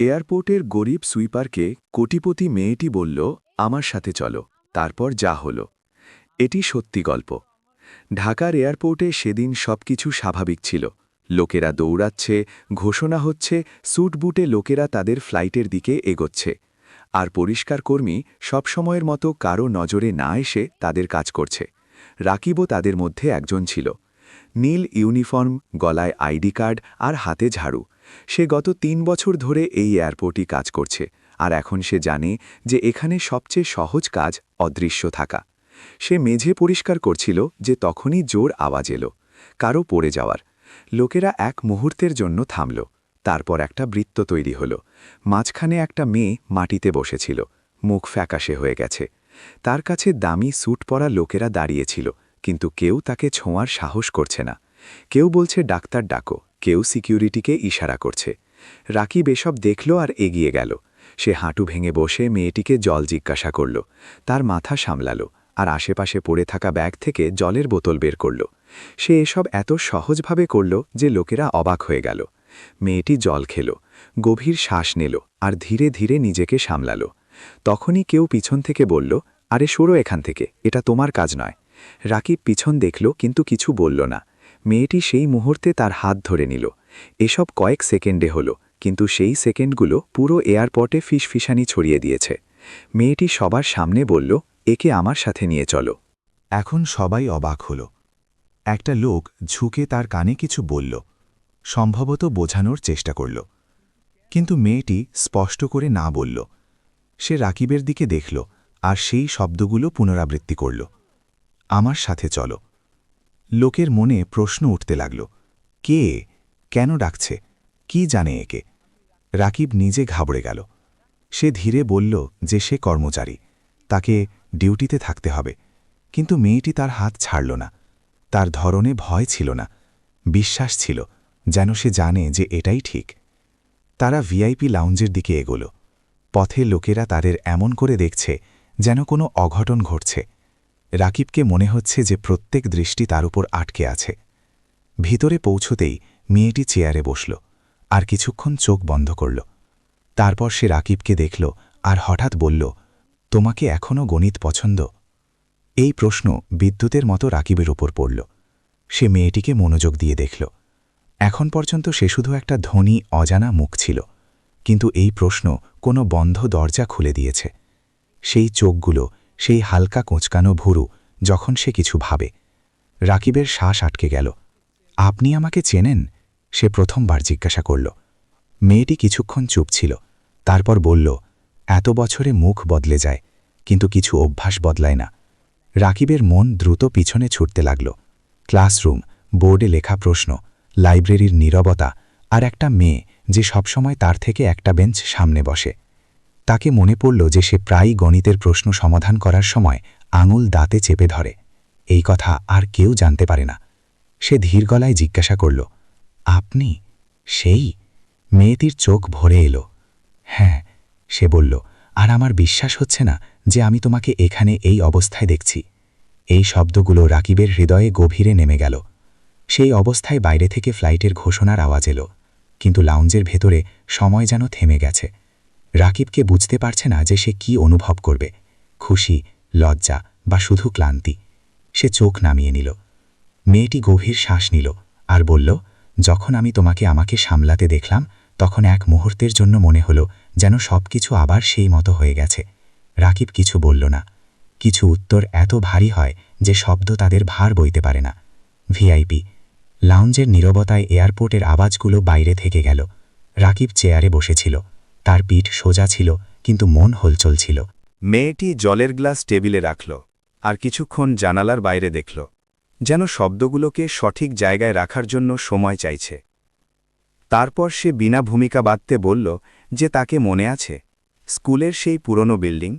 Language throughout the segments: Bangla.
এয়ারপোর্টের গরিব সুইপারকে কোটিপতি মেয়েটি বলল, আমার সাথে চলো, তারপর যা হলো। এটি সত্যি গল্প। ঢাকার এয়ারপোর্টে সেদিন সবকিছু স্বাভাবিক ছিল। লোকেরা দৌড়াচ্ছে, ঘোষণা হচ্ছে, স্যুট বুটে লোকেরা তাদের ফ্লাইটের দিকে এগোচ্ছে। আর পরিষ্কার কর্মী সবসময়ের মতো কারো নজরে না এসে তাদের কাজ করছে। রাকিবও তাদের মধ্যে একজন ছিল। নীল ইউনিফর্ম, গলায় আইডি কার্ড আর হাতে ঝাড়ু। সে গত ৩ বছর ধরে এই এয়ারপোর্টই কাজ করছে, আর এখন সে জানে যে এখানে সবচেয়ে সহজ কাজ অদৃশ্য থাকা। সে মেঝে পরিষ্কার করছিল যে তখনই জোর আওয়াজ এলো, কারো পড়ে যাওয়ার। লোকেরা এক মুহূর্তের জন্য থামল। তারপর একটা বৃত্ত তৈরি হলো। মাঝখানে একটা মেয়ে মাটিতে বসেছিল, মুখ ফ্যাকাশে হয়ে গেছে। তার কাছে দামি স্যুট পরা লোকেরা দাঁড়িয়েছিল, কিন্তু কেউ তাকে ছোঁয়ার সাহস করছে না। কেউ বলছে ডাক্তার ডাকো, কেউ সিকিউরিটিকে ইশারা করছে। রাকিব এসব দেখল আর এগিয়ে গেল। সে হাঁটু ভেঙে বসে মেয়েটিকে জল জিজ্ঞাসা করল। তার মাথা সামলালো, আর আশেপাশে পড়ে থাকা ব্যাগ থেকে জলের বোতল বের করল। সে এসব এত সহজভাবে করল যে লোকেরা অবাক হয়ে গেল। মেয়েটি জল খেল, গভীর শ্বাস নিল, আর ধীরে ধীরে নিজেকে সামলালো। তখনই কেউ পিছন থেকে বলল, আরে সরো এখান থেকে, এটা তোমার কাজ নয়। রাকিব পিছন দেখল, কিন্তু কিছু বলল না। মেয়েটি সেই মুহূর্তে তার হাত ধরে নিল। এসব কয়েক সেকেন্ডে হলো, কিন্তু সেই সেকেন্ডগুলো পুরো এয়ারপোর্টে ফিসফিসানি ছড়িয়ে দিয়েছে। মেয়েটি সবার সামনে বলল, একে আমার সাথে নিয়ে চলো। এখন সবাই অবাক হল। একটা লোক ঝুঁকে তার কানে কিছু বলল, সম্ভবত বোঝানোর চেষ্টা করল। কিন্তু মেয়েটি স্পষ্ট করে না বলল। সে রাকিবের দিকে দেখল, আর সেই শব্দগুলো পুনরাবৃত্তি করল, আমার সাথে চলো। লোকের মনে প্রশ্ন উঠতে লাগল, কে, কেন ডাকছে, কি জানে একে? রাকিব নিজে ঘাবড়ে গেল। সে ধীরে বলল যে সে কর্মচারী, তাকে ডিউটিতে থাকতে হবে। কিন্তু মেয়েটি তার হাত ছাড়ল না। তার ধরনে ভয় ছিল না, বিশ্বাস ছিল, যেন সে জানে যে এটাই ঠিক। তারা ভিআইপি লাউঞ্জের দিকে এগোল। পথে লোকেরা তাদের এমন করে দেখছে যেন কোনো অঘটন ঘটছে। রাকিবকে মনে হচ্ছে যে প্রত্যেক দৃষ্টি তার উপর আটকে আছে। ভিতরে পৌঁছতেই মেয়েটি চেয়ারে বসল, আর কিছুক্ষণ চোখ বন্ধ করল। তারপর সে রাকিবকে দেখল, আর হঠাৎ বলল, তোমাকে এখনও গণিত পছন্দ? এই প্রশ্ন বিদ্যুতের মতো রাকিবের উপর পড়ল। সে মেয়েটিকে মনোযোগ দিয়ে দেখল। এখন পর্যন্ত সে শুধু একটা ধনী অজানা মুখ ছিল, কিন্তু এই প্রশ্ন কোনো বন্ধ দরজা খুলে দিয়েছে। সেই চোখগুলো, সেই হালকা কোঁচকানো ভুরু, যখন সে কিছু ভাবে। রাকিবের শ্বাস আটকে গেল। আপনি আমাকে চেনেন? সে প্রথমবার জিজ্ঞাসা করল। মেয়েটি কিছুক্ষণ চুপ ছিল, তারপর বলল, এত বছরে মুখ বদলে যায়, কিন্তু কিছু অভ্যাস বদলায় না। রাকিবের মন দ্রুত পিছনে ছুটতে লাগল। ক্লাসরুম, বোর্ডে লেখা প্রশ্ন, লাইব্রেরির নীরবতা, আর একটা মেয়ে যে সবসময় তার থেকে একটা বেঞ্চ সামনে বসে। তাকে মনে পড়ল যে সে প্রায়ই গণিতের প্রশ্ন সমাধান করার সময় আঙুল দাঁতে চেপে ধরে। এই কথা আর কেউ জানতে পারে না। সে ধীর গলায় জিজ্ঞাসা করল, আপনি সেই? মেয়েটির চোখ ভরে এলো। হ্যাঁ, সে বলল, আর আমার বিশ্বাস হচ্ছে না যে আমি তোমাকে এখানে এই অবস্থায় দেখছি। এই শব্দগুলো রাকিবের হৃদয়ে গভীরে নেমে গেল। সেই অবস্থায় বাইরে থেকে ফ্লাইটের ঘোষণার আওয়াজ এলো, কিন্তু লাউঞ্জের ভেতরে সময় যেন থেমে গেছে। রাকিবকে বুঝতে পারছে না যে সে কি অনুভব করবে, খুশি, লজ্জা বা শুধু ক্লান্তি। সে চোখ নামিয়ে নিল। মেয়েটি গভীর শ্বাস নিল, আর বলল, যখন আমি তোমাকে আমাকে সামলাতে দেখলাম, তখন এক মুহূর্তের জন্য মনে হলো যেন সবকিছু আবার সেই মতো হয়ে গেছে। রাকিব কিছু বলল না। কিছু উত্তর এত ভারী হয় যে শব্দ তাদের ভার বইতে পারে না। ভিআইপি লাউঞ্জের নীরবতায় এয়ারপোর্টের আওয়াজগুলো বাইরে থেকে গেল। রাকিব চেয়ারে বসেছিল। তার পিঠ সোজা ছিল, কিন্তু মন হলচল ছিল। মেয়েটি জলের গ্লাস টেবিলে রাখল, আর কিছুক্ষণ জানালার বাইরে দেখল, যেন শব্দগুলোকে সঠিক জায়গায় রাখার জন্য সময় চাইছে। তারপর সে বিনা ভূমিকা বাঁধতে বলল যে তাকে মনে আছে, স্কুলের সেই পুরনো বিল্ডিং,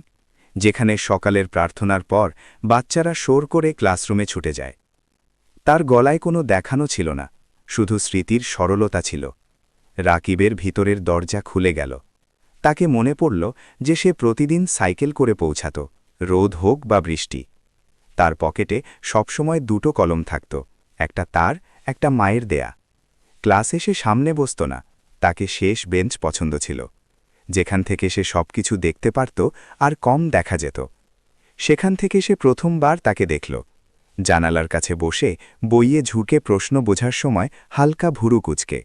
যেখানে সকালের প্রার্থনার পর বাচ্চারা শোর করে ক্লাসরুমে ছুটে যায়। তার গলায় কোনো দেখানো ছিল না, শুধু স্মৃতির সরলতা ছিল। রাকিবের ভিতরের দরজা খুলে গেল। তাকে মনে পড়ল যে সে প্রতিদিন সাইকেল করে পৌঁছাত, রোদ হোক বা বৃষ্টি। তার পকেটে সবসময় দুটো কলম থাকত, একটা তার, একটা মায়ের দেয়া। ক্লাসে সে সামনে বসত না, তাকে শেষ বেঞ্চ পছন্দ ছিল। যেখান থেকে সে সবকিছু দেখতে পারত আর কম দেখা যেত। সেখান থেকে সে প্রথমবার তাকে দেখল, জানালার কাছে বসে বইয়ে ঝুঁকে প্রশ্ন বোঝার সময় হালকা ভুরু কুচকে।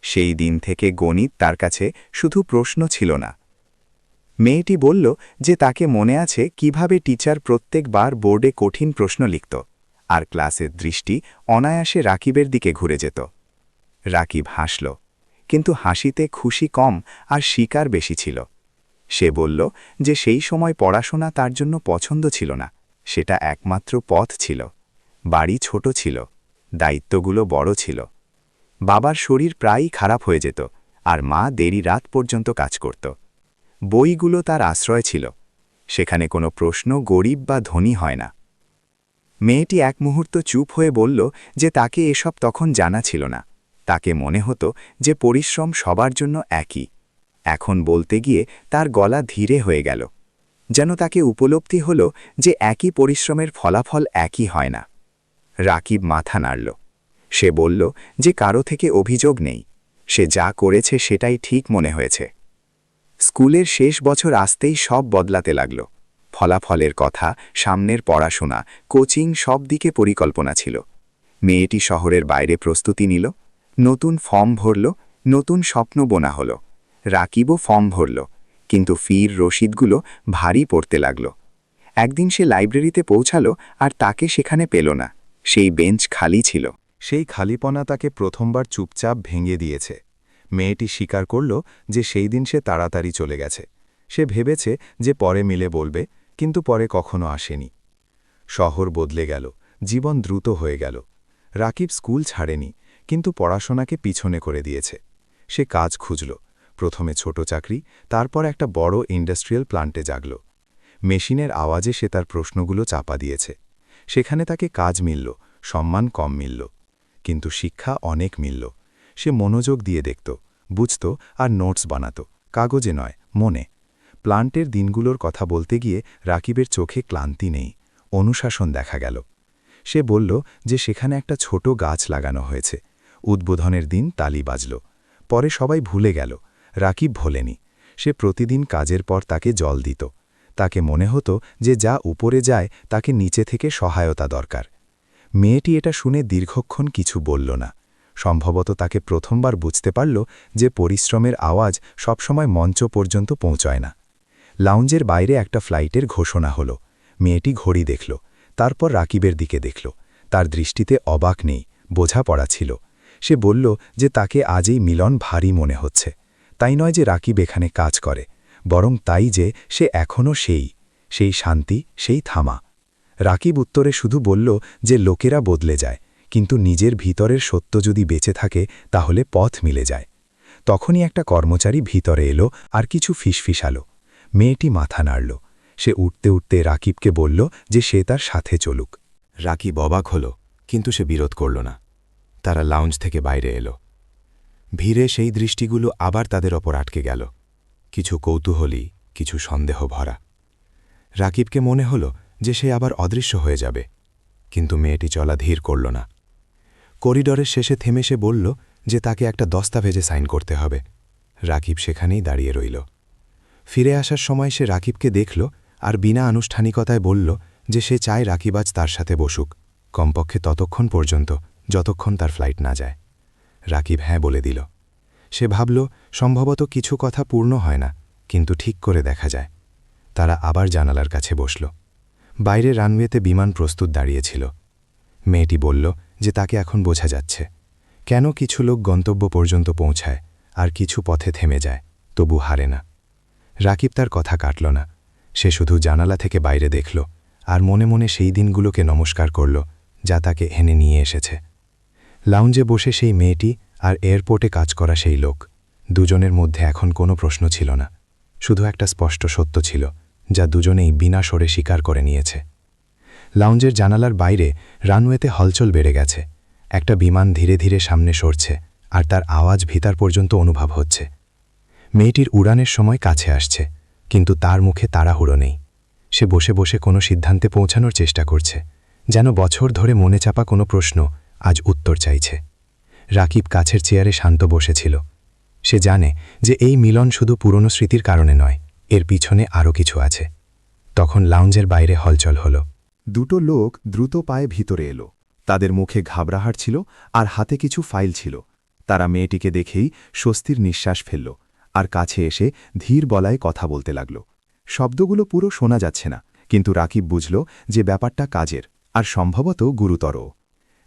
সেই দিন থেকে গণিত তার কাছে শুধু প্রশ্ন ছিল না। মেয়েটি বলল যে তাকে মনে আছে কিভাবে টিচার প্রত্যেকবার বোর্ডে কঠিন প্রশ্ন লিখত, আর ক্লাসের দৃষ্টি অনায়াসে রাকিবের দিকে ঘুরে যেত। রাকিব হাসল, কিন্তু হাসিতে খুশি কম আর শিকার বেশি ছিল। সে বলল যে সেই সময় পড়াশোনা তার জন্য পছন্দ ছিল না, সেটা একমাত্র পথ ছিল। বাড়ি ছোট ছিল, দায়িত্বগুলো বড় ছিল। বাবার শরীর প্রায়ই খারাপ হয়ে যেত, আর মা দেরি রাত পর্যন্ত কাজ করত। বইগুলো তার আশ্রয় ছিল, সেখানে কোনো প্রশ্ন গরিব বা ধনী হয় না। মেয়েটি এক মুহূর্ত চুপ হয়ে বলল যে তাকে এসব তখন জানা ছিল না। তাকে মনে হতো যে পরিশ্রম সবার জন্য একই। এখন বলতে গিয়ে তার গলা ধীরে হয়ে গেল, যেন তাকে উপলব্ধি হল যে একই পরিশ্রমের ফলাফল একই হয় না। রাকিব মাথা নাড়ল। সে বলল যে কারো থেকে অভিযোগ নেই, সে যা করেছে সেটাই ঠিক মনে হয়েছে। স্কুলের শেষ বছর আসতেই সব বদলাতে লাগল। ফলাফলের কথা, সামনের পড়াশোনা, কোচিং, সব দিকে পরিকল্পনা ছিল। মেয়েটি শহরের বাইরে প্রস্তুতি নিল, নতুন ফর্ম ভরল, নতুন স্বপ্ন বোনা হল। রাকিবও ফর্ম ভরল, কিন্তু ফির রসিদগুলো ভারী পড়তে লাগল। একদিন সে লাইব্রেরিতে পৌঁছালো আর তাকে সেখানে পেল না। সেই বেঞ্চ খালি ছিল। সেই খালিপনা তাকে প্রথমবার চুপচাপ ভেঙে দিয়েছে। মেয়েটি স্বীকার করল যে সেই দিন সে তাড়াতাড়ি চলে গেছে। সে ভেবেছে যে পরে মিলে বলবে, কিন্তু পরে কখনো আসেনি। শহর বদলে গেল, জীবন দ্রুত হয়ে গেল। রাকিব স্কুল ছাড়েনি, কিন্তু পড়াশোনাকে পিছনে করে দিয়েছে। সে কাজ খুঁজল, প্রথমে ছোট চাকরি, তারপর একটা বড় ইন্ডাস্ট্রিয়াল প্লান্টে জাগল। মেশিনের আওয়াজে সে তার প্রশ্নগুলো চাপা দিয়েছে। সেখানে তাকে কাজ মিলল, সম্মান কম মিলল, কিন্তু শিক্ষা অনেক মিলল। সে মনোযোগ দিয়ে দেখত, বুঝত আর নোটস বানাত, কাগজে নয়, মনে। প্লান্টের দিনগুলোর কথা বলতে গিয়ে রাকিবের চোখে ক্লান্তি নেই, অনুশাসন দেখা গেল। সে বলল যে সেখানে একটা ছোট গাছ লাগানো হয়েছে। উদ্বোধনের দিন তালি বাজল। পরে সবাই ভুলে গেল, রাকিব ভোলেনি। সে প্রতিদিন কাজের পর তাকে জল দিত। তাকে মনে হতো যে যা উপরে যায় তাকে নিচে থেকে সহায়তা দরকার। মেয়েটি এটা শুনে দীর্ঘক্ষণ কিছু বলল না। সম্ভবত তাকে প্রথমবার বুঝতে পারল যে পরিশ্রমের আওয়াজ সবসময় মঞ্চ পর্যন্ত পৌঁছয় না। লাউঞ্জের বাইরে একটা ফ্লাইটের ঘোষণা হল। মেয়েটি ঘড়ি দেখল, তারপর রাকিবের দিকে দেখল। তার দৃষ্টিতে অবাক নেই, বোঝাপড়া ছিল। সে বলল যে তাকে আজই মিলন ভারী মনে হচ্ছে। তাই নয় যে রাকিব এখানে কাজ করে, বরং তাই যে সে এখনও সেই শান্তি, সেই থামা। রাকিব উত্তরে শুধু বলল যে লোকেরা বদলে যায়, কিন্তু নিজের ভিতরের সত্য যদি বেঁচে থাকে তাহলে পথ মিলে যায়। তখনই একটা কর্মচারী ভিতরে এলো আর কিছু ফিসফিসালো। মেয়েটি মাথা নাড়ল। সে উঠতে উঠতে রাকিবকে বলল যে সে তার সাথে চলুক। রাকিব অবাক হল, কিন্তু সে বিরোধ করল না। তারা লাউঞ্জ থেকে বাইরে এলো। ভিড়ে সেই দৃষ্টিগুলো আবার তাদের ওপর আটকে গেল, কিছু কৌতূহলী, কিছু সন্দেহ ভরা। রাকিবকে মনে হল যে সে আবার অদৃশ্য হয়ে যাবে, কিন্তু মেয়েটি চলা ধীর করল না। করিডরের শেষে থেমে সে বলল যে তাকে একটা দস্তাবেজে সাইন করতে হবে। রাকিব সেখানেই দাঁড়িয়ে রইল। ফিরে আসার সময় সে রাকিবকে দেখল আর বিনা আনুষ্ঠানিকতায় বলল যে সে চায় রাকিব আজ তার সাথে বসুক, কমপক্ষে ততক্ষণ পর্যন্ত যতক্ষণ তার ফ্লাইট না যায়। রাকিব হ্যাঁ বলে দিল। সে ভাবল সম্ভবত কিছু কথা পূর্ণ হয় না, কিন্তু ঠিক করে দেখা যায়। তারা আবার জানালার কাছে বসল। বাইরে রানওয়েতে বিমান প্রস্তুত দাঁড়িয়েছিল। মেয়েটি বলল যে তাকে এখন বোঝা যাচ্ছে কেন কিছু লোক গন্তব্য পর্যন্ত পৌঁছায় আর কিছু পথে থেমে যায়, তবু হারে না। রাকিব তার কথা কাটল না। সে শুধু জানালা থেকে বাইরে দেখল আর মনে মনে সেই দিনগুলোকে নমস্কার করল যা তাকে এনে নিয়ে এসেছে। লাউঞ্জে বসে সেই মেয়েটি আর এয়ারপোর্টে কাজ করা সেই লোক, দুজনের মধ্যে এখন কোনো প্রশ্ন ছিল না, শুধু একটা স্পষ্ট সত্য ছিল যা দুজনেই বিনা স্বরে স্বীকার করে নিয়েছে। লাউঞ্জের জানালার বাইরে রানওয়েতে হলচল বেড়ে গেছে। একটা বিমান ধীরে ধীরে সামনে সরছে আর তার আওয়াজ ভিতর পর্যন্ত অনুভব হচ্ছে। মেয়েটির উড়ানের সময় কাছে আসছে, কিন্তু তার মুখে তাড়াহুড়ো নেই। সে বসে বসে কোনো সিদ্ধান্তে পৌঁছানোর চেষ্টা করছে, যেন বছর ধরে মনে চাপা কোনো প্রশ্ন আজ উত্তর চাইছে। রাকিব কাছের চেয়ারে শান্ত বসেছিল। সে জানে যে এই মিলন শুধু পুরনো স্মৃতির কারণে নয়, এর পিছনে আরও কিছু আছে। তখন লাউঞ্জের বাইরে হলচল হলো। দুটো লোক দ্রুত পায়ে ভিতরে এলো। তাদের মুখে ঘাবড়াহাট ছিল আর হাতে কিছু ফাইল ছিল। তারা মেয়েটিকে দেখেই স্বস্তির নিঃশ্বাস ফেলল আর কাছে এসে ধীর বলায় কথা বলতে লাগল। শব্দগুলো পুরো শোনা যাচ্ছে না, কিন্তু রাকিব বুঝল যে ব্যাপারটা কাজের আর সম্ভবত গুরুতরও।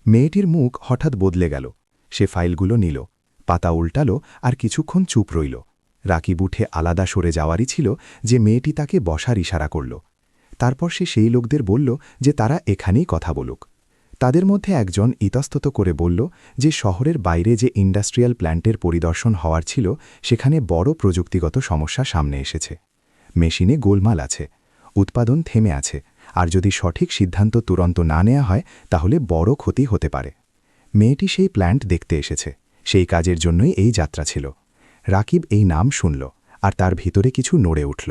মেয়েটির মুখ হঠাৎ বদলে গেল। সে ফাইলগুলো নিল, পাতা উল্টালো আর কিছুক্ষণ চুপ রইল। রাকিব উঠে আলাদা সরে যাওয়ারই ছিল যে মেয়েটি তাকে বসার ইশারা করল। তারপর সে সেই লোকদের বলল যে তারা এখানেই কথা বলুক। তাদের মধ্যে একজন ইতস্তত করে বলল যে শহরের বাইরে যে ইন্ডাস্ট্রিয়াল প্ল্যান্টের পরিদর্শন হওয়ার ছিল সেখানে বড় প্রযুক্তিগত সমস্যা সামনে এসেছে। মেশিনে গোলমাল আছে, উৎপাদন থেমে আছে, আর যদি সঠিক সিদ্ধান্ত তুরন্ত না নেওয়া হয় তাহলে বড় ক্ষতি হতে পারে। মেয়েটি সেই প্ল্যান্ট দেখতে এসেছে, সেই কাজের জন্যই এই যাত্রা ছিল। রাকিব এই নাম শুনল আর তার ভিতরে কিছু নড়ে উঠল।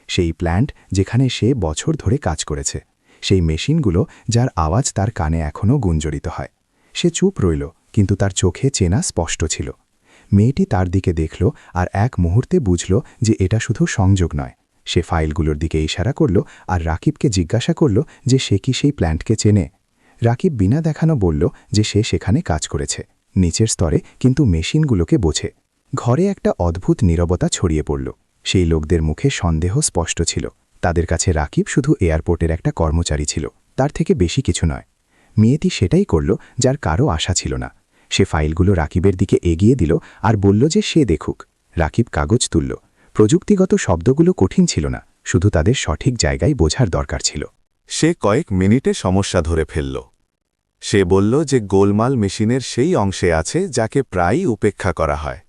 সেই প্ল্যান্ট যেখানে সে বছর ধরে কাজ করেছে, সেই মেশিনগুলো যার আওয়াজ তার কানে এখনও গুঞ্জরিত হয়। সে চুপ রইল, কিন্তু তার চোখে চেনা স্পষ্ট ছিল। মেয়েটি তার দিকে দেখল আর এক মুহূর্তে বুঝল যে এটা শুধু সংযোগ নয়। সে ফাইলগুলোর দিকে ইশারা করল আর রাকিবকে জিজ্ঞাসা করল যে সে কি সেই প্ল্যান্টকে চেনে। রাকিব বিনা দেখানো বলল যে সে সেখানে কাজ করেছে, নিচের স্তরে, কিন্তু মেশিনগুলোকে বোঝে। ঘরে একটা অদ্ভুত নীরবতা ছড়িয়ে পড়ল। সেই লোকদের মুখে সন্দেহ স্পষ্ট ছিল। তাদের কাছে রাকিব শুধু এয়ারপোর্টের একটা কর্মচারী ছিল, তার থেকে বেশি কিছু নয়। মেয়েটি সেটাই করল যার কারও আশা ছিল না। সে ফাইলগুলো রাকিবের দিকে এগিয়ে দিল আর বলল যে সে দেখুক। রাকিব কাগজ তুলল। প্রযুক্তিগত শব্দগুলো কঠিন ছিল না, শুধু তাদের সঠিক জায়গায় বোঝার দরকার ছিল। সে কয়েক মিনিটে সমস্যা ধরে ফেলল। সে বলল যে গোলমাল মেশিনের সেই অংশে আছে যাকে প্রায়ই উপেক্ষা করা হয়,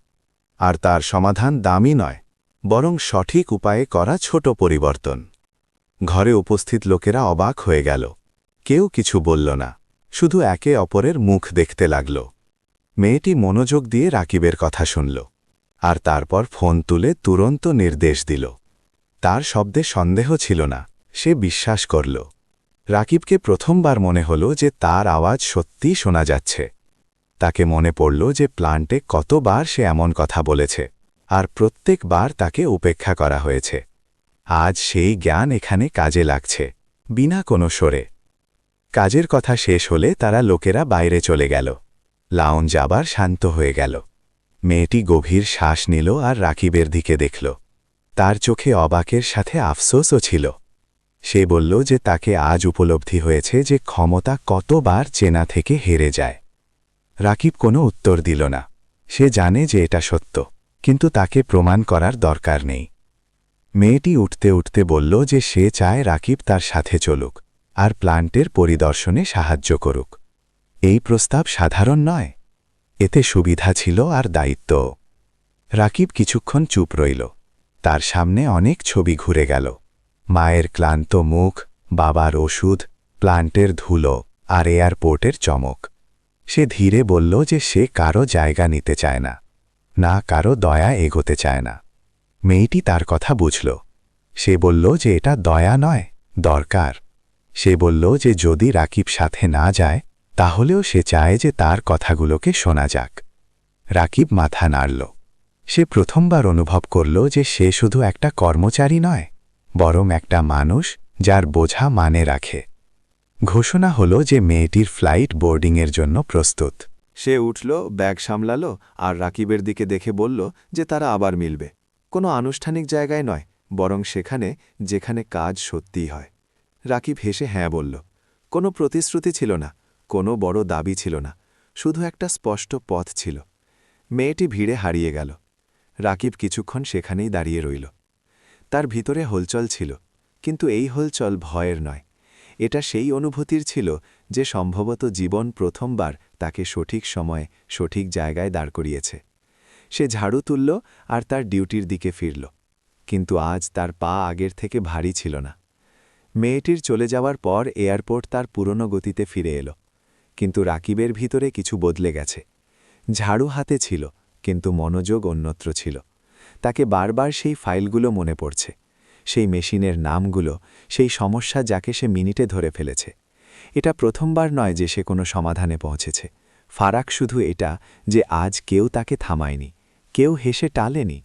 আর তার সমাধান দামি নয়, বরং সঠিক উপায়ে করা ছোট পরিবর্তন। ঘরে উপস্থিত লোকেরা অবাক হয়ে গেল। কেউ কিছু বলল না, শুধু একে অপরের মুখ দেখতে লাগল। মেয়েটি মনোযোগ দিয়ে রাকিবের কথা শুনল, আর তারপর ফোন তুলে তুরন্ত নির্দেশ দিল। তার শব্দে সন্দেহ ছিল না, সে বিশ্বাস করল। রাকিবকে প্রথমবার মনে হল যে তার আওয়াজ সত্যিই শোনা যাচ্ছে। তাকে মনে পড়ল যে প্ল্যান্টে কতবার সে এমন কথা বলেছে, আর প্রত্যেকবার তাকে উপেক্ষা করা হয়েছে। আজ সেই জ্ঞান এখানে কাজে লাগছে, বিনা কোনো সরে। কাজের কথা শেষ হলে তারা লোকেরা বাইরে চলে গেল। লাউঞ্জ আবার শান্ত হয়ে গেল। মেয়েটি গভীর শ্বাস নিল আর রাকিবের দিকে দেখল। তার চোখে অবাকের সাথে আফসোসও ছিল। সে বলল যে তাকে আজ উপলব্ধি হয়েছে যে ক্ষমতা কতবার চেনা থেকে হেরে যায়। রাকিব কোনো উত্তর দিল না। সে জানে যে এটা সত্য, কিন্তু তাকে প্রমাণ করার দরকার নেই। মেয়েটি উঠতে উঠতে বলল যে সে চায় রাকিব তার সাথে চলুক আর প্ল্যান্টের পরিদর্শনে সাহায্য করুক। এই প্রস্তাব সাধারণ নয়, এতে সুবিধা ছিল আর দায়িত্ব। রাকিব কিছুক্ষণ চুপ রইল। তার সামনে অনেক ছবি ঘুরে গেল। মায়ের ক্লান্ত মুখ, বাবার ওষুধ, প্ল্যান্টের ধুলো আর এয়ারপোর্টের চমক। সে ধীরে বলল যে সে কারো জায়গা নিতে চায় না, না কারো দয়া এগোতে চায় না। মেয়েটি তার কথা বুঝল। সে বলল যে এটা দয়া নয়, দরকার। সে বলল যে যদি রাকিব সাথে না যায় তাহলেও সে চায় যে তার কথাগুলোকে শোনা যাক। রাকিব মাথা নাড়ল। সে প্রথমবার অনুভব করল যে সে শুধু একটা কর্মচারী নয়, বরং একটা মানুষ যার বোঝা মানে রাখে। ঘোষণা হল যে মেয়েটির ফ্লাইট বোর্ডিংয়ের জন্য প্রস্তুত। সে উঠল, ব্যাগ সামলাল আর রাকিবের দিকে দেখে বলল যে তারা আবার মিলবে। কোনো আনুষ্ঠানিক জায়গায় নয়, বরং সেখানে যেখানে কাজ সত্যিই হয়। রাকিব হেসে হ্যাঁ বলল। কোনো প্রতিশ্রুতি ছিল না, কোনো বড় দাবি ছিল না, শুধু একটা স্পষ্ট পথ ছিল। মেয়েটি ভিড়ে হারিয়ে গেল। রাকিব কিছুক্ষণ সেখানেই দাঁড়িয়ে রইল। তার ভিতরে হলচল ছিল, কিন্তু এই হলচল ভয়ের নয়। এটা সেই অনুভূতির ছিল যে সম্ভবত জীবন প্রথমবার তাকে সঠিক সময়ে সঠিক জায়গায় দাঁড় করিয়েছে। সে ঝাড়ু তুলল আর তার ডিউটির দিকে ফিরল, কিন্তু আজ তার পা আগের থেকে ভারী ছিল না। মেয়েটির চলে যাওয়ার পর এয়ারপোর্ট তার পুরনো গতিতে ফিরে এলো, কিন্তু রাকিবের ভিতরে কিছু বদলে গেছে। ঝাড়ু হাতে ছিল, কিন্তু মনোযোগ অন্যত্র ছিল। তাকে বারবার সেই ফাইলগুলো মনে পড়ছে, সেই মেশিনের নামগুলো, সেই সমস্যা যাকে সে মিনিটে ধরে ফেলেছে। এটা প্রথমবার নয় যে সে কোনো সমাধানে পৌঁছেছে। ফারাক শুধু এটা যে আজ কেউ তাকে থামায়নি, কেউ হেসে টালেনি।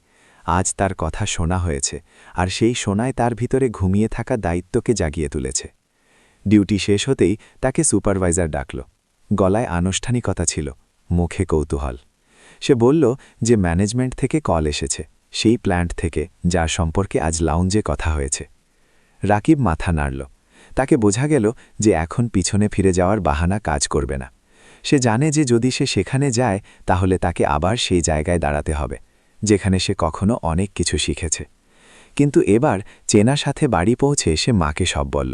আজ তার কথা শোনা হয়েছে, আর সেই শোনায় তার ভিতরে ঘুমিয়ে থাকা দায়িত্বকে জাগিয়ে তুলেছে। ডিউটি শেষ হতেই তাকে সুপারভাইজার ডাকল। গলায় আনুষ্ঠানিকতা ছিল, মুখে কৌতূহল। সে বলল যে ম্যানেজমেন্ট থেকে কল এসেছে, সেই প্ল্যান্ট থেকে, যার সম্পর্কে আজ লাউঞ্জে কথা হয়েছে। রাকিব মাথা নাড়ল। তাকে বোঝা গেল যে এখন পিছনে ফিরে যাওয়ার বাহানা কাজ করবে না। সে জানে যে যদি সে সেখানে যায় তাহলে তাকে আবার সেই জায়গায় দাঁড়াতে হবে, যেখানে সে কখনো অনেক কিছু শিখেছে। কিন্তু এবার চেনা সাথে বাড়ি পৌঁছে সে মাকে সব বলল।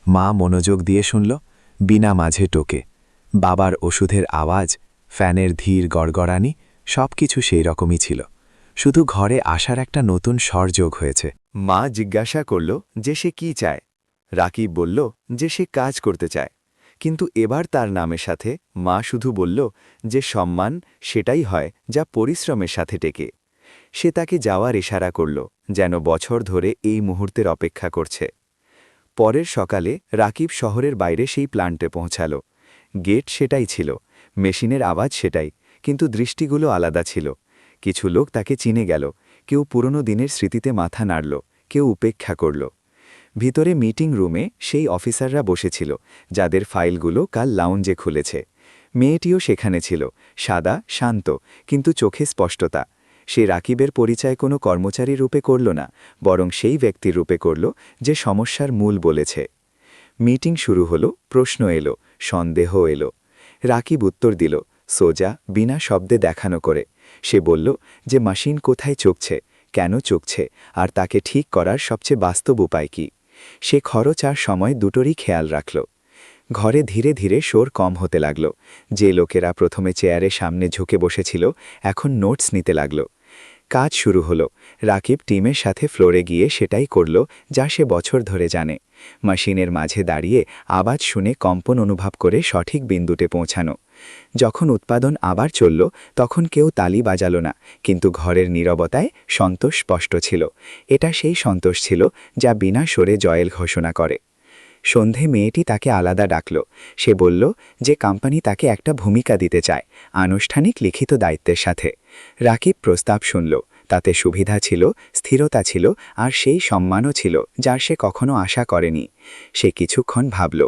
মা মনোযোগ দিয়ে শুনল, বিনা মাঝে টোকে। বাবার ওষুধের আওয়াজ, ফ্যানের ধীর গড়গড়ানি, সব কিছু সেই রকমই ছিল। শুধু ঘরে আসার একটা নতুন স্বর যোগ হয়েছে। মা জিজ্ঞাসা করল যে সে কি চায়। রাকিব বলল যে সে কাজ করতে চায়। কিন্তু এবার তার নামের সাথে মা শুধু বলল যে সম্মান সেটাই হয় যা পরিশ্রমের সাথে টেকে। সে তাকে যাওয়ার ইশারা করল, যেন বছর ধরে এই মুহূর্তের অপেক্ষা করছে। পরের সকালে রাকিব শহরের বাইরে সেই প্ল্যান্টে পৌঁছাল। গেট সেটাই ছিল, মেশিনের আওয়াজ সেটাই, কিন্তু দৃষ্টিগুলো আলাদা ছিল। কিছু লোক তাকে চিনে গেল, কেউ পুরনো দিনের স্মৃতিতে মাথা নাড়ল, কেউ উপেক্ষা করল। ভিতরে মিটিং রুমে সেই অফিসাররা বসেছিল যাদের ফাইলগুলো কাল লাউঞ্জে খুলেছে। মেয়েটিও সেখানে ছিল, সাদা, শান্ত, কিন্তু চোখে স্পষ্টতা। সে রাকিবের পরিচয় কোনো কর্মচারী রূপে করল না, বরং সেই ব্যক্তির রূপে করল যে সমস্যার মূল বলেছে। মিটিং শুরু হলো, প্রশ্ন এলো, সন্দেহ এলো। রাকিব উত্তর দিল, সোজা, বিনা শব্দে দেখানো করে। সে বলল যে মেশিন কোথায় চুকছে, কেন চুকছে, আর তাকে ঠিক করার সবচেয়ে বাস্তব উপায় কী। সে খরচ আর সময় দুটোরই খেয়াল রাখল। ঘরে ধীরে ধীরে শোর কম হতে লাগল। যে লোকেরা প্রথমে চেয়ারে সামনে ঝুঁকে বসেছিল এখন নোটস নিতে লাগল। কাজ শুরু হলো। রাকিব টিমের সাথে ফ্লোরে গিয়ে সেটাই করল যা সে বছর ধরে জানে। মেশিনের মাঝে দাঁড়িয়ে আওয়াজ শুনে কম্পন অনুভব করে সঠিক বিন্দুতে পৌঁছানো। যখন উৎপাদন আবার চলল তখন কেউ তালি বাজাল না, কিন্তু ঘরের নীরবতায় সন্তোষ স্পষ্ট ছিল। এটা সেই সন্তোষ ছিল যা বিনা স্বরে জয়ের ঘোষণা করে। সন্ধে মেয়েটি তাকে আলাদা ডাকল। সে বলল যে কোম্পানি তাকে একটা ভূমিকা দিতে চায়, আনুষ্ঠানিক লিখিত দায়িত্বের সাথে। রাকিব প্রস্তাব শুনল। তাতে সুবিধা ছিল, স্থিরতা ছিল, আর সেই সম্মানও ছিল যার সে কখনো আশা করেনি। সে কিছুক্ষণ ভাবল।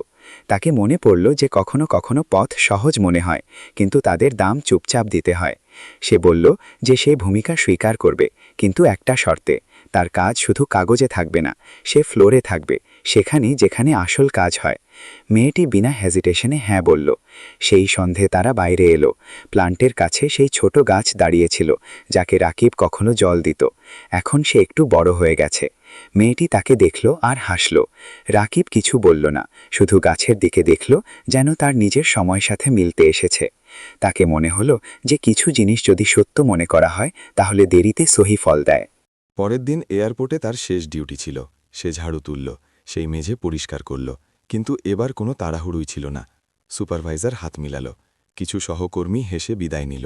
তাকে মনে পড়ল যে কখনো কখনো পথ সহজ মনে হয়, কিন্তু তাদের দাম চুপচাপ দিতে হয়। সে বলল যে সে ভূমিকা স্বীকার করবে, কিন্তু একটা শর্তে। তার কাজ শুধু কাগজে থাকবে না, সে ফ্লোরে থাকবে, সেখানেই যেখানে আসল কাজ হয়। মেয়েটি বিনা হেজিটেশনে হ্যাঁ বলল। সেই সন্ধে তারা বাইরে এলো। প্লান্টের কাছে সেই ছোট গাছ দাঁড়িয়েছিল যাকে রাকিব কখনো জল দিত। এখন সে একটু বড় হয়ে গেছে। মেয়েটি তাকে দেখল আর হাসল। রাকিব কিছু বলল না, শুধু গাছের দিকে দেখল, যেন তার নিজের সময়ের সাথে মিলতে এসেছে। তাকে মনে হলো যে কিছু জিনিস যদি সত্য মনে করা হয় তাহলে দেরিতে সহি ফল দেয়। পরের দিন এয়ারপোর্টে তার শেষ ডিউটি ছিল। সে ঝাড়ু তুলল, সেই মেঝে পরিষ্কার করল, কিন্তু এবার কোনো তাড়াহুড়োই ছিল না। সুপারভাইজার হাত মিলাল। কিছু সহকর্মী হেসে বিদায় নিল।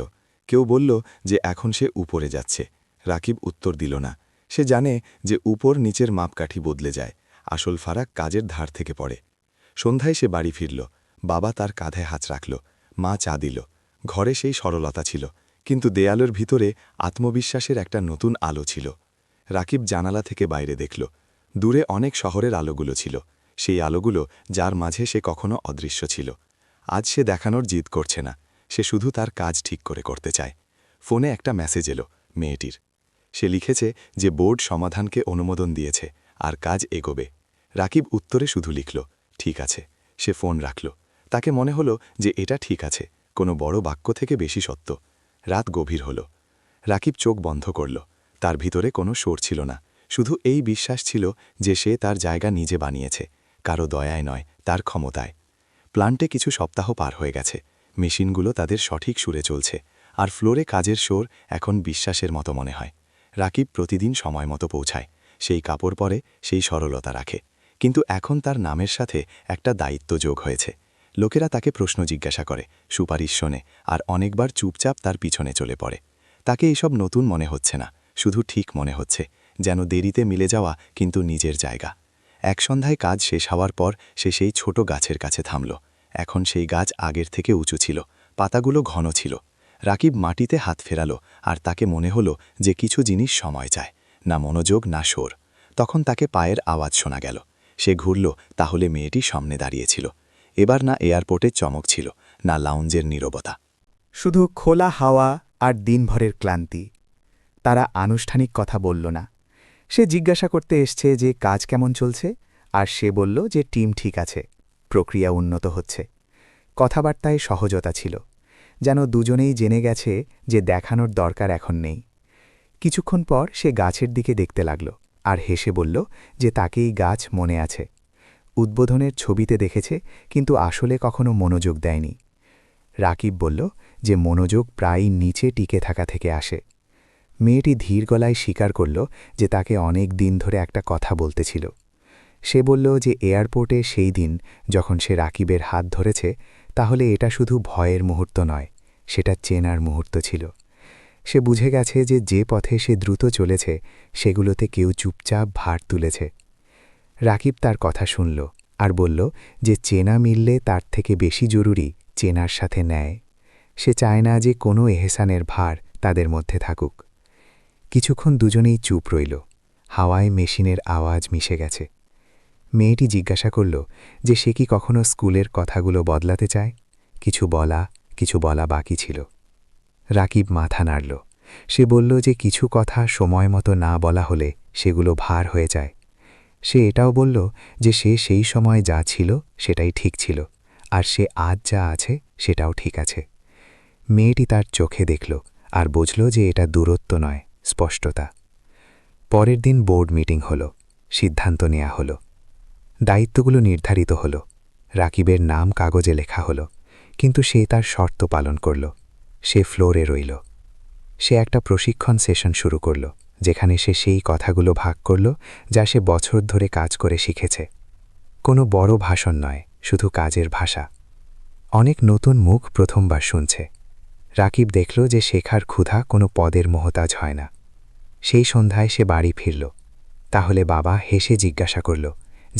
কেউ বলল যে এখন সে উপরে যাচ্ছে। রাকিব উত্তর দিল না। সে জানে যে উপর নিচের মাপকাঠি বদলে যায়, আসল ফারাক কাজের ধার থেকে পড়ে। সন্ধ্যায় সে বাড়ি ফিরল। বাবা তার কাঁধে হাত রাখল, মা চা দিল। ঘরে সেই সরলতা ছিল, কিন্তু দেয়ালের ভিতরে আত্মবিশ্বাসের একটা নতুন আলো ছিল। রাকিব জানালা থেকে বাইরে দেখল। দূরে অনেক শহরের আলোগুলো ছিল, সেই আলোগুলো যার মাঝে সে কখনো অদৃশ্য ছিল। আজ সে দেখানোর জিদ করছে না, সে শুধু তার কাজ ঠিক করে করতে চায়। ফোনে একটা মেসেজ এলো মেয়েটির। সে লিখেছে যে বোর্ড সমাধানকে অনুমোদন দিয়েছে আর কাজ এগোবে। রাকিব উত্তরে শুধু লিখল, ঠিক আছে। সে ফোন রাখল। তাকে মনে হলো যে এটা ঠিক আছে, কোনো বড় বাক্য থেকে বেশি সত্য। রাত গভীর হল। রাকিব চোখ বন্ধ করল। তার ভিতরে কোনো সোর ছিল না, শুধু এই বিশ্বাস ছিল যে সে তার জায়গা নিজে বানিয়েছে, কারো দয়ায় নয়, তার ক্ষমতায়। প্লান্টে কিছু সপ্তাহ পার হয়ে গেছে। মেশিনগুলো তাদের সঠিক সুরে চলছে, আর ফ্লোরে কাজের সোর এখন বিশ্বাসের মতো মনে হয়। রাকিব প্রতিদিন সময় মতো পৌঁছায়, সেই কাপড় পরে, সেই সরলতা রাখে। কিন্তু এখন তার নামের সাথে একটা দায়িত্ব যোগ হয়েছে। লোকেরা তাকে প্রশ্ন জিজ্ঞাসা করে, সুপারিশ শোনে, আর অনেকবার চুপচাপ তার পিছনে চলে পড়ে। তাকে এইসব নতুন মনে হচ্ছে না, শুধু ঠিক মনে হচ্ছে, যেন দেরিতে মিলে যাওয়া কিন্তু নিজের জায়গা। এক সন্ধ্যায় কাজ শেষ হওয়ার পর সে সেই ছোট গাছের কাছে থামল। এখন সেই গাছ আগের থেকে উঁচু ছিল, পাতাগুলো ঘন ছিল। রাকিব মাটিতে হাত ফেরালো আর তাকে মনে হলো যে কিছু জিনিস সময় চায়, না মনোযোগ না সোর। তখন তাকে পায়ের আওয়াজ শোনা গেল। সে ঘুরল, তাহলে মেয়েটি সামনে দাঁড়িয়েছিল। এবার না এয়ারপোর্টের চমক ছিল, না লাউঞ্জের নীরবতা। শুধু খোলা হাওয়া আর দিনভরের ক্লান্তি। তারা আনুষ্ঠানিক কথা বলল না। সে জিজ্ঞাসা করতে এসছে যে কাজ কেমন চলছে, আর সে বলল যে টিম ঠিক আছে, প্রক্রিয়া উন্নত হচ্ছে। কথাবার্তায় সহজতা ছিল, যেন দুজনেই জেনে গেছে যে দেখানোর দরকার এখন নেই। কিছুক্ষণ পর সে গাছের দিকে দেখতে লাগল আর হেসে বলল যে তাকেই গাছ মনে আছে। উদ্বোধনের ছবিতে দেখেছে, কিন্তু আসলে কখনো মনোযোগ দেয়নি। রাকিব বলল যে মনোযোগ প্রায়ই নিচে টিকে থাকা থেকে আসে। মেয়েটি ধীর গলায় স্বীকার করল যে তাকে অনেক দিন ধরে একটা কথা বলতেছিল। সে বলল যে এয়ারপোর্টে সেই দিন যখন সে রাকিবের হাত ধরেছে, তাহলে এটা শুধু ভয়ের মুহূর্ত নয়, সেটা চেনার মুহূর্ত ছিল। সে বুঝে গেছে যে যে পথে সে দ্রুত চলেছে সেগুলোতে কেউ চুপচাপ ভার তুলেছে। রাকিব তার কথা শুনল আর বলল যে চেনা মিললে তার থেকে বেশি জরুরি চেনার সাথে ন্যায়। সে চায় না যে কোনো এহসানের ভার তাদের মধ্যে থাকুক। কিছুক্ষণ দুজনেই চুপ রইল। হাওয়ায় মেশিনের আওয়াজ মিশে গেছে। মেয়েটি জিজ্ঞাসা করল যে সে কি কখনো স্কুলের কথাগুলো বদলাতে চায়। কিছু বলা বাকি ছিল। রাকিব মাথা নাড়ল। সে বলল যে কিছু কথা সময় মতো না বলা হলে সেগুলো ভার হয়ে যায়। সে এটাও বলল যে সে সেই সময় যা ছিল সেটাই ঠিক ছিল, আর সে আজ যা আছে সেটাও ঠিক আছে। মেয়েটি তার চোখে দেখল আর বুঝল যে এটা দূরত্ব নয়, স্পষ্টতা। পরের দিন বোর্ড মিটিং হল। সিদ্ধান্ত নেওয়া হল। দায়িত্বগুলো নির্ধারিত হল। রাকিবের নাম কাগজে লেখা হল, কিন্তু সে তার শর্ত পালন করল। সে ফ্লোরে রইল। সে একটা প্রশিক্ষণ সেশন শুরু করল, যেখানে সে সেই কথাগুলো ভাগ করল যা সে বছর ধরে কাজ করে শিখেছে। কোনো বড় ভাষণ নয়, শুধু কাজের ভাষা। অনেক নতুন মুখ প্রথমবার শুনছে। রাকিব দেখল যে শেখার ক্ষুধা কোনো পদের মোহতাজ হয় না। সেই সন্ধ্যায় সে বাড়ি ফিরল। তাহলে বাবা হেসে জিজ্ঞাসা করল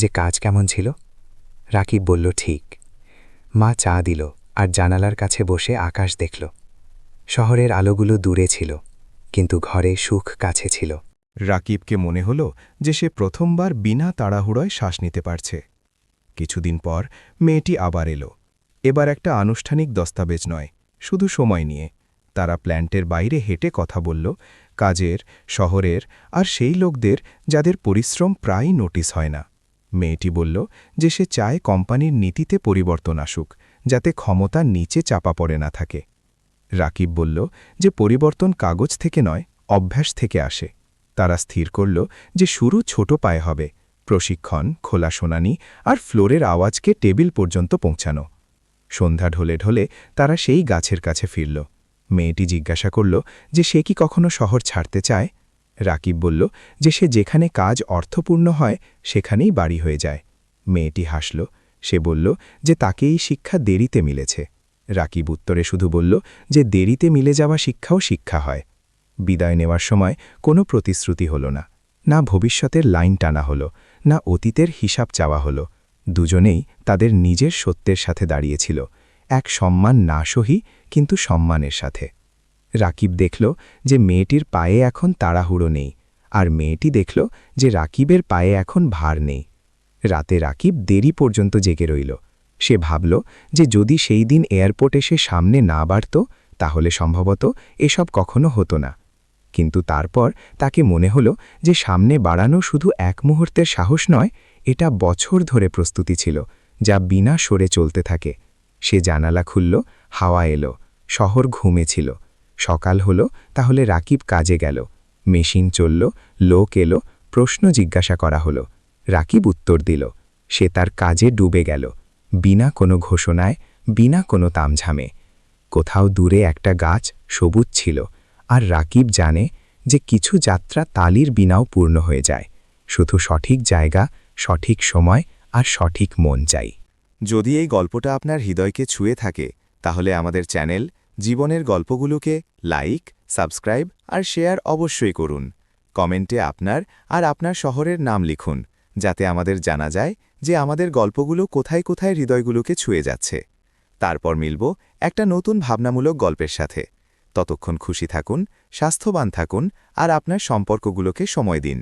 যে কাজ কেমন ছিল। রাকিব বলল ঠিক। মা চা দিল আর জানালার কাছে বসে আকাশ দেখল। শহরের আলোগুলো দূরে ছিল, কিন্তু ঘরে সুখ কাছে ছিল। রাকিবকে মনে হল যে সে প্রথমবার বিনা তাড়াহুড়োয় শ্বাস নিতে পারছে। কিছুদিন পর মেয়েটি আবার এলো। এবার একটা আনুষ্ঠানিক দস্তাবেজ নয়, শুধু সময় নিয়ে। তারা প্ল্যান্টের বাইরে হেঁটে কথা বলল, কাজের, শহরের আর সেই লোকদের যাদের পরিশ্রম প্রায়ই নোটিস হয় না। মেয়েটি বলল যে সে চায় কোম্পানির নীতিতে পরিবর্তন আসুক, যাতে ক্ষমতা নিচে চাপা পড়ে না থাকে। রাকিব বলল যে পরিবর্তন কাগজ থেকে নয়, অভ্যাস থেকে আসে। তারা স্থির করল যে শুরু ছোট পায়ে হবে, প্রশিক্ষণ, খোলা শোনানি আর ফ্লোরের আওয়াজকে টেবিল পর্যন্ত পৌঁছানো। সন্ধ্যা ঢলে ঢলে তারা সেই গাছের কাছে ফিরল। মেয়েটি জিজ্ঞাসা করল যে সে কি কখনো শহর ছাড়তে চায়। রাকিব বলল যে সে যেখানে কাজ অর্থপূর্ণ হয় সেখানেই বাড়ি হয়ে যায়। মেয়েটি হাসল। সে বলল যে তাকে এই শিক্ষা দেরিতে মিলেছে। রাকিব উত্তরে শুধু বলল যে দেরিতে মিলে যাওয়া শিক্ষাও শিক্ষা হয়। বিদায় নেওয়ার সময় কোনো প্রতিশ্রুতি হল না, না ভবিষ্যতের লাইন টানা হল, না অতীতের হিসাব চাওয়া হল। দুজনেই তাদের নিজের সত্যের সাথে দাঁড়িয়েছিল, এক সম্মান না সহি কিন্তু সম্মানের সাথে। রাকিব দেখল যে মেয়েটির পায়ে এখন তাড়াহুড়ো নেই, আর মেয়েটি দেখল যে রাকিবের পায়ে এখন ভার নেই। রাতে রাকিব দেরি পর্যন্ত জেগে রইল। সে ভাবল যে যদি সেই দিন এয়ারপোর্টে সে সামনে না বাড়ত, তাহলে সম্ভবত এসব কখনো হতো না। কিন্তু তারপর তাকে মনে হল যে সামনে বাড়ানো শুধু এক মুহূর্তের সাহস নয়, এটা বছর ধরে প্রস্তুতি ছিল, যা বিনা সরে চলতে থাকে। সে জানালা খুলল, হাওয়া এলো, শহর ঘুমেছিল। সকাল হলো, তাহলে রাকিব কাজে গেল। মেশিন চলল, লোক এলো, প্রশ্ন জিজ্ঞাসা করা হলো। রাকিব উত্তর দিল। সে তার কাজে ডুবে গেল, বিনা কোনো ঘোষণায়, বিনা কোনো তামঝামে। কোথাও দূরে একটা গাছ সবুজ ছিল, আর রাকিব জানে যে কিছু যাত্রা তালির বিনাও পূর্ণ হয়ে যায়। শুধু সঠিক জায়গা, সঠিক সময় আর সঠিক মন চাই। যদি এই গল্পটা আপনার হৃদয়কে ছুঁয়ে থাকে, তাহলে আমাদের চ্যানেল জীবনের গল্পগুলোকে লাইক, সাবস্ক্রাইব আর শেয়ার অবশ্যই করুন। কমেন্টে আপনার আর আপনার শহরের নাম লিখুন, যাতে আমাদের জানা যায় যে আমাদের গল্পগুলো কোথায় কোথায় হৃদয়গুলোকে ছুঁয়ে যাচ্ছে। তারপর মিলব একটা নতুন ভাবনামূলক গল্পের সাথে। ততক্ষণ খুশি থাকুন, স্বাস্থ্যবান থাকুন আর আপনার সম্পর্কগুলোকে সময় দিন।